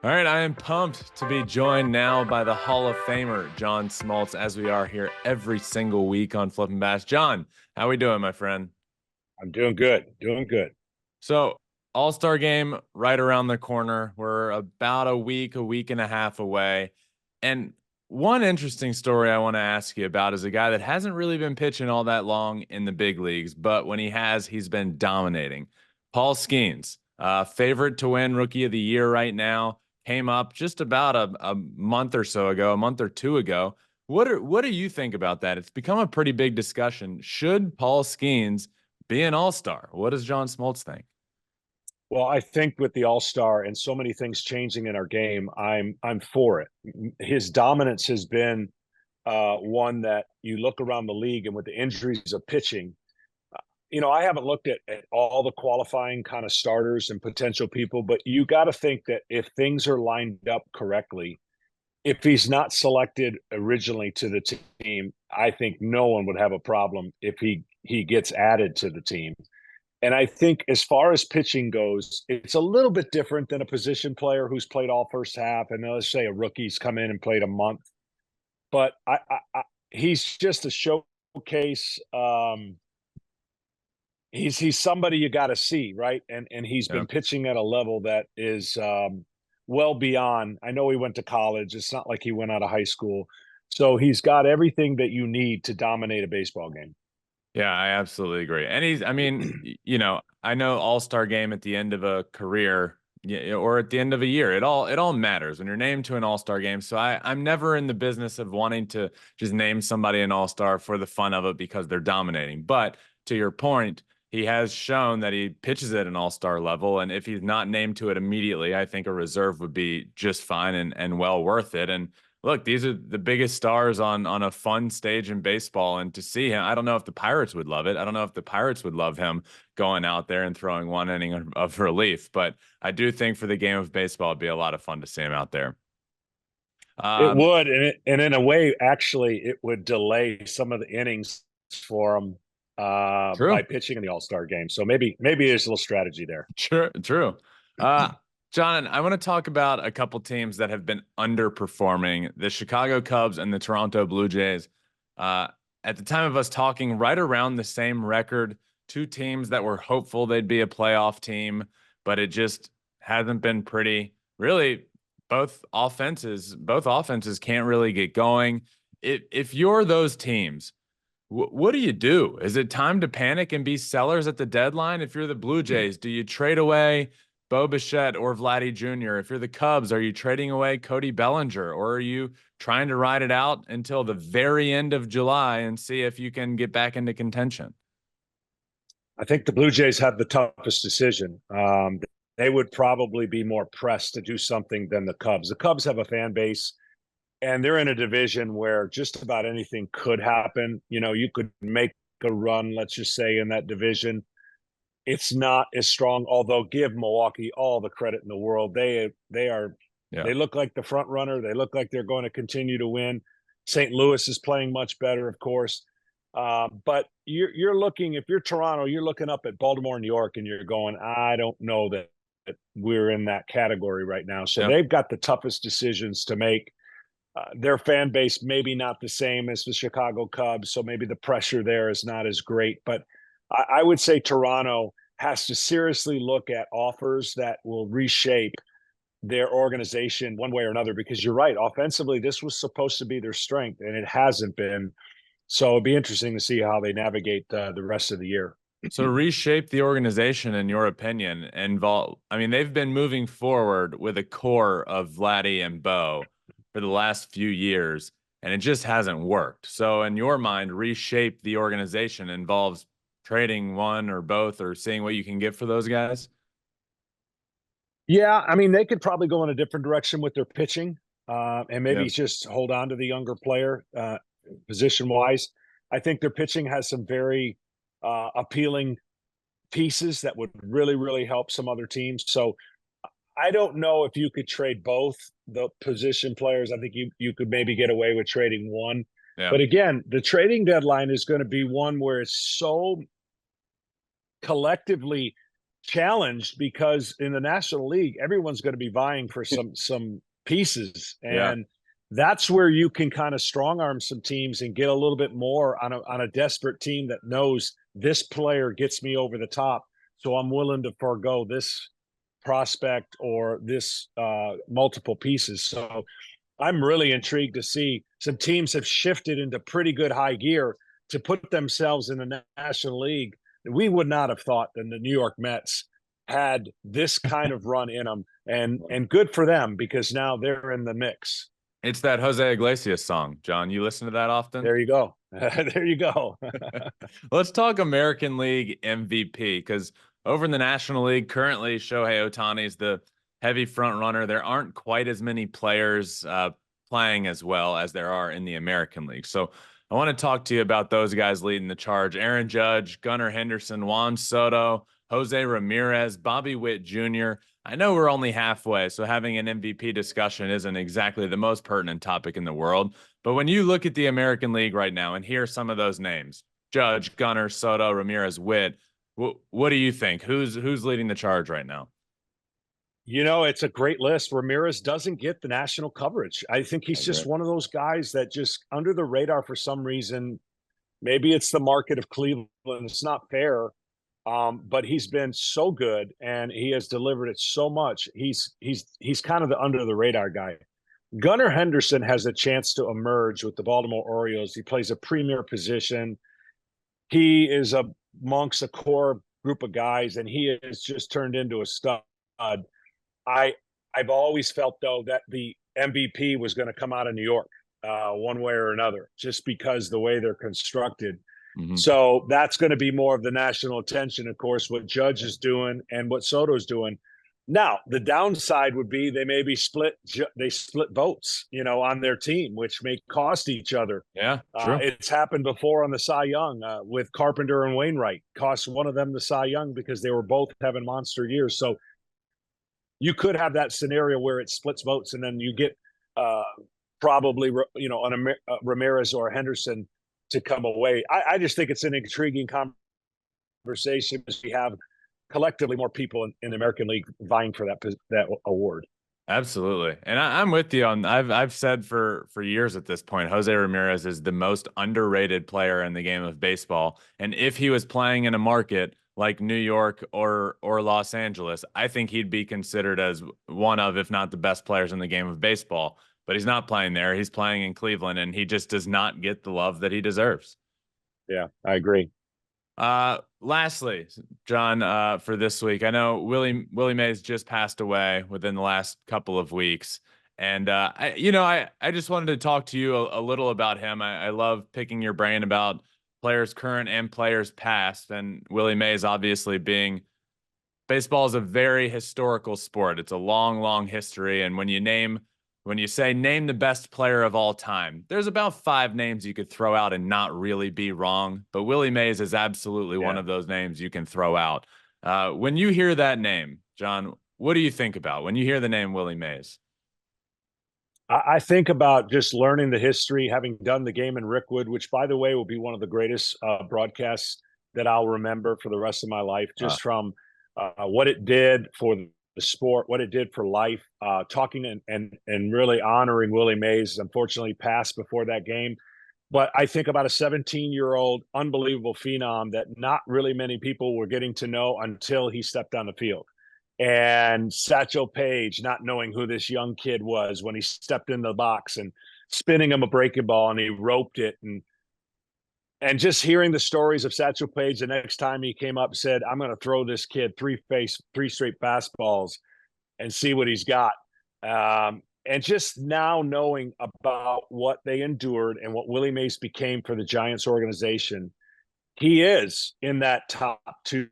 All right, I am pumped to be joined now by the Hall of Famer, John Smoltz, as we are here every single week on Flippin Bats. John, how we doing, my friend? I'm doing good, doing good. So, All-Star game right around the corner. We're about a week and a half away. And one interesting story I want to ask you about is a guy that hasn't really been pitching all that long in the big leagues, but when he has, he's been dominating. Paul Skenes, favorite to win Rookie of the Year right now, came up just about a month or so ago, a month or two ago. What do you think about that? It's become a pretty big discussion. Should Paul Skenes be an all-star? What does John Smoltz think? Well, I think with the All-Star and so many things changing in our game, I'm for it. His dominance has been one that you look around the league, and with the injuries of pitching, I haven't looked at all the qualifying kind of starters and potential people, but you got to think that if things are lined up correctly, if he's not selected originally to the team, I think no one would have a problem if he gets added to the team. And I think as far as pitching goes, it's a little bit different than a position player who's played all first half. And let's say a rookie's come in and played a month. But he's just a showcase. He's somebody you got to see, right? And he's been Yeah. pitching at a level that is well beyond. I know he went to college. It's not like he went out of high school. So he's got everything that you need to dominate a baseball game. Yeah, I absolutely agree. And I mean, I know All-Star game at the end of a career or at the end of a year, it all matters when you're named to an All-Star game. So I'm never in the business of wanting to just name somebody an All-Star for the fun of it because they're dominating. But to your point, he has shown that he pitches at an All-Star level. And if he's not named to it immediately, I think a reserve would be just fine and well worth it. And look, these are the biggest stars on a fun stage in baseball, and to see him, I don't know if the Pirates would love it. I don't know if the Pirates would love him going out there and throwing one inning of relief, but I do think for the game of baseball, it'd be a lot of fun to see him out there. It Um, would, and in a way, actually, it would delay some of the innings for him by True, pitching in the All-Star game. So maybe there's a little strategy there. true. Uh, John, I want to talk about a couple teams that have been underperforming: the Chicago Cubs and the Toronto Blue Jays. Uh, at the time of us talking, right around the same record, two teams that were hopeful they'd be a playoff team, but it just hasn't been pretty. Really, both offenses can't really get going. If you're those teams, what do you do? Is it time to panic and be sellers at the deadline? If you're the Blue Jays, do you trade away Bo Bichette or Vladdy Jr.? If you're the Cubs, are you trading away Cody Bellinger, or are you trying to ride it out until the very end of July and see if you can get back into contention? I think the Blue Jays have the toughest decision. They would probably be more pressed to do something than the Cubs. The Cubs have a fan base, and they're in a division where just about anything could happen. You could make a run, let's just say, in that division. It's not as strong, although give Milwaukee all the credit in the world. Yeah. They look like the front runner. They look like they're going to continue to win. St. Louis is playing much better, of course. But you're looking, if you're Toronto, you're looking up at Baltimore, New York, and you're going, I don't know that we're in that category right now. So Yeah. they've got the toughest decisions to make. Their fan base maybe not the same as the Chicago Cubs, so maybe the pressure there is not as great. But I would say Toronto has to seriously look at offers that will reshape their organization one way or another. Because you're right, offensively, this was supposed to be their strength, and it hasn't been. So it'd be interesting to see how they navigate the rest of the year. So reshape the organization, in your opinion, involve. I mean, they've been moving forward with a core of Vladdy and Bo for the last few years, and it just hasn't worked. So, in your mind, reshape the organization involves trading one or both, or seeing what you can get for those guys. Yeah, I mean, they could probably go in a different direction with their pitching, and maybe Yeah, just hold on to the younger player position wise. I think their pitching has some very appealing pieces that would really, really help some other teams. So I don't know if you could trade both the position players. I think you could maybe get away with trading one. yeah, But again, the trading deadline is going to be one where it's so collectively challenged because in the National League, everyone's going to be vying for some pieces, Yeah. and that's where you can kind of strong arm some teams and get a little bit more on a desperate team that knows this player gets me over the top, so I'm willing to forego this prospect or this multiple pieces. So I'm really intrigued to see some teams have shifted into pretty good high gear to put themselves in the National League. We would not have thought that the New York Mets had this kind of run in them, and good for them because now they're in the mix. It's that Jose Iglesias song, John. You listen to that often? There you go. There you go. Let's talk American League MVP because over in the National League, currently Shohei Ohtani is the heavy front runner. There aren't quite as many players playing as well as there are in the American League. So I want to talk to you about those guys leading the charge: Aaron Judge, Gunnar Henderson, Juan Soto, Jose Ramirez, Bobby Witt Jr. I know we're only halfway, so having an MVP discussion isn't exactly the most pertinent topic in the world. But when you look at the American League right now and hear some of those names, Judge, Gunnar, Soto, Ramirez, Witt, what do you think? Who's leading the charge right now? It's a great list. Ramirez doesn't get the national coverage. I think he's just one of those guys that just under the radar for some reason. Maybe it's the market of Cleveland. It's not fair. But he's been so good and he has delivered it so much. He's kind of the under the radar guy. Gunnar Henderson has a chance to emerge with the Baltimore Orioles. He plays a premier position. He is amongst a core group of guys, and he has just turned into a stud. I've always felt though that the MVP was going to come out of New York, one way or another, just because the way they're constructed. Mm-hmm. So that's going to be more of the national attention, of course, what Judge is doing and what Soto's doing. Now, the downside would be they maybe split votes, on their team, which may cost each other. Yeah, true. It's happened before on the Cy Young with Carpenter and Wainwright. Cost one of them the Cy Young because they were both having monster years. So you could have that scenario where it splits votes, and then you get probably, on a Ramirez or a Henderson to come away. I just think it's an intriguing conversation because we have collectively more people in the American League vying for that award. Absolutely. And I'm with you on, I've said for years at this point, Jose Ramirez is the most underrated player in the game of baseball. And if he was playing in a market like New York or Los Angeles, I think he'd be considered as one of, if not the best players in the game of baseball. But he's not playing there. He's playing in Cleveland, and he just does not get the love that he deserves. Yeah, I agree. Lastly, John, for this week, I know Willie Mays just passed away within the last couple of weeks. And, I just wanted to talk to you a little about him. I love picking your brain about players current and players past. And Willie Mays, obviously, being baseball is a very historical sport. It's a long, long history. And when you say name the best player of all time, there's about 5 names you could throw out and not really be wrong. But Willie Mays is absolutely one of those names you can throw out. When you hear that name, John, what do you think about when you hear the name Willie Mays? I think about just learning the history, having done the game in Rickwood, which, by the way, will be one of the greatest broadcasts that I'll remember for the rest of my life, just from what it did for the sport, what it did for life, talking and really honoring Willie Mays. Unfortunately passed before that game. But I think about a 17-year-old unbelievable phenom that not really many people were getting to know until he stepped on the field. And Satchel Paige not knowing who this young kid was when he stepped in the box and spinning him a breaking ball and he roped it. And just hearing the stories of Satchel Paige the next time he came up said, I'm going to throw this kid 3 straight fastballs and see what he's got. And just now knowing about what they endured and what Willie Mays became for the Giants organization, he is in that top 2,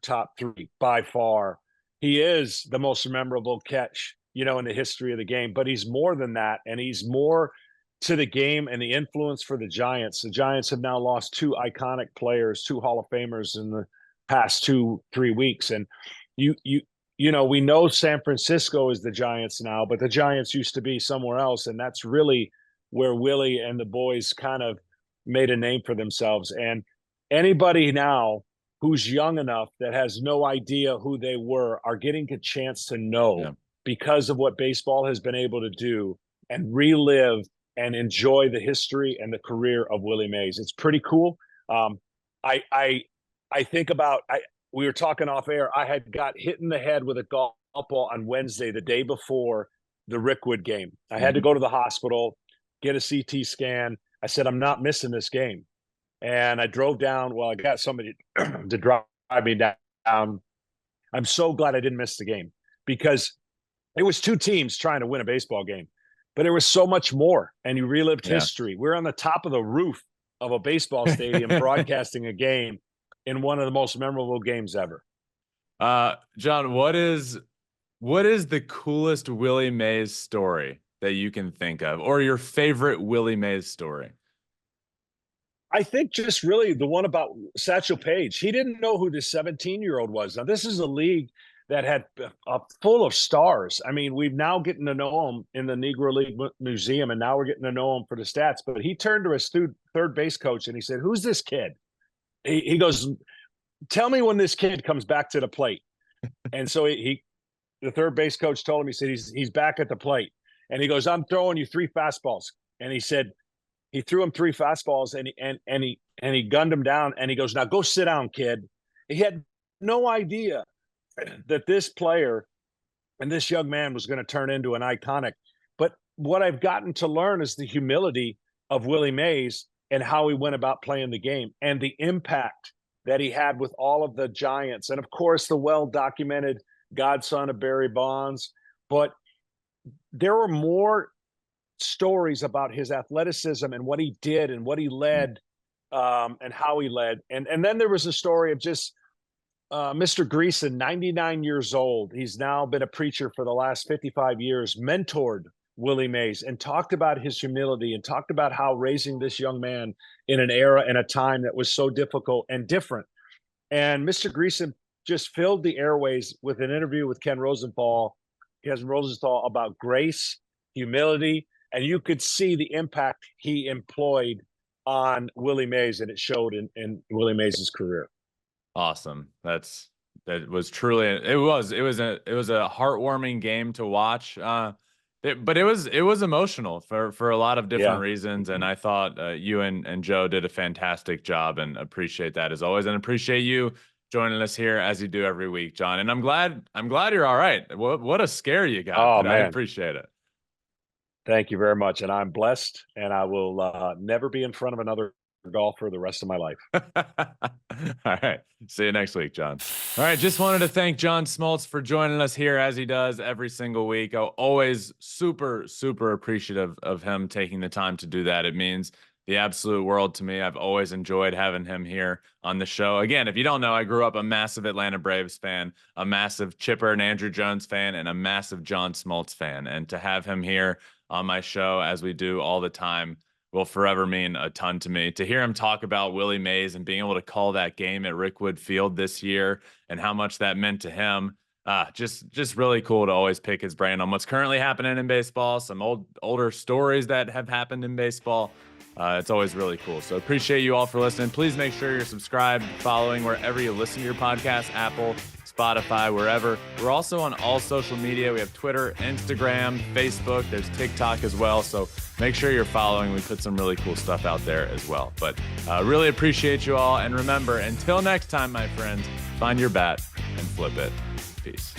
top 3 by far. He is the most memorable catch, in the history of the game, but he's more than that. And he's more to the game and the influence for the Giants. The Giants have now lost 2 iconic players, 2 Hall of Famers in the past 2-3 weeks. And we know San Francisco is the Giants now, but the Giants used to be somewhere else. And that's really where Willie and the boys kind of made a name for themselves. And anybody now who's young enough that has no idea who they were are getting a chance to know Yeah. because of what baseball has been able to do and relive and enjoy the history and the career of Willie Mays. It's pretty cool. I think about we were talking off air. I had got hit in the head with a golf ball on Wednesday, the day before the Rickwood game. I had to go to the hospital, get a CT scan. I said, I'm not missing this game. And I drove down. Well, I got somebody to drive me down. I'm so glad I didn't miss the game because it was two teams trying to win a baseball game, but there was so much more. And you relived history. We're on the top of the roof of a baseball stadium broadcasting a game in one of the most memorable games ever. John, what is the coolest Willie Mays story that you can think of, or your favorite Willie Mays story? I think just really the one about Satchel Paige. He didn't know who this 17-year-old was. Now, this is a league that had full of stars. I mean, we've now getting to know him in the Negro League Museum, and now we're getting to know him for the stats. But he turned to his third base coach, and he said, who's this kid? He goes, tell me when this kid comes back to the plate. And so the third base coach told him, he said, he's back at the plate. And he goes, I'm throwing you 3 fastballs. And he said, he threw him 3 fastballs and he gunned him down. And he goes, now go sit down, kid. He had no idea that this player and this young man was going to turn into an iconic. But what I've gotten to learn is the humility of Willie Mays and how he went about playing the game and the impact that he had with all of the giants. And of course, the well-documented godson of Barry Bonds. But there were more stories about his athleticism and what he did and what he led and how he led. And then there was a story of just Mr. Greason, 99 years old. He's now been a preacher for the last 55 years, mentored Willie Mays and talked about his humility and talked about how raising this young man in an era and a time that was so difficult and different. And Mr. Greason just filled the airways with an interview with Ken Rosenthal about grace, humility, and you could see the impact he employed on Willie Mays, and it showed in Willie Mays' career. Awesome. That was truly, it was a heartwarming game to watch. But it was emotional for a lot of different reasons. And I thought you and Joe did a fantastic job, and appreciate that as always. And appreciate you joining us here as you do every week, John. And I'm glad you're all right. What a scare you got. Oh, man. I appreciate it. Thank you very much. And I'm blessed, and I will never be in front of another golfer the rest of my life. All right. See you next week, John. All right. Just wanted to thank John Smoltz for joining us here as he does every single week. I'm always super, super appreciative of him taking the time to do that. It means the absolute world to me. I've always enjoyed having him here on the show. Again, if you don't know, I grew up a massive Atlanta Braves fan, a massive Chipper and Andrew Jones fan, and a massive John Smoltz fan. And to have him here on my show, as we do all the time, will forever mean a ton to me. To hear him talk about Willie Mays and being able to call that game at Rickwood Field this year and how much that meant to him, just really cool to always pick his brain on what's currently happening in baseball, some older stories that have happened in baseball. It's always really cool. So appreciate you all for listening. Please make sure you're subscribed, following wherever you listen to your podcast, Apple, Spotify, wherever. We're also on all social media. We have Twitter, Instagram, Facebook. There's TikTok as well. So make sure you're following. We put some really cool stuff out there as well. But really appreciate you all. And remember, until next time, my friends, find your bat and flip it. Peace.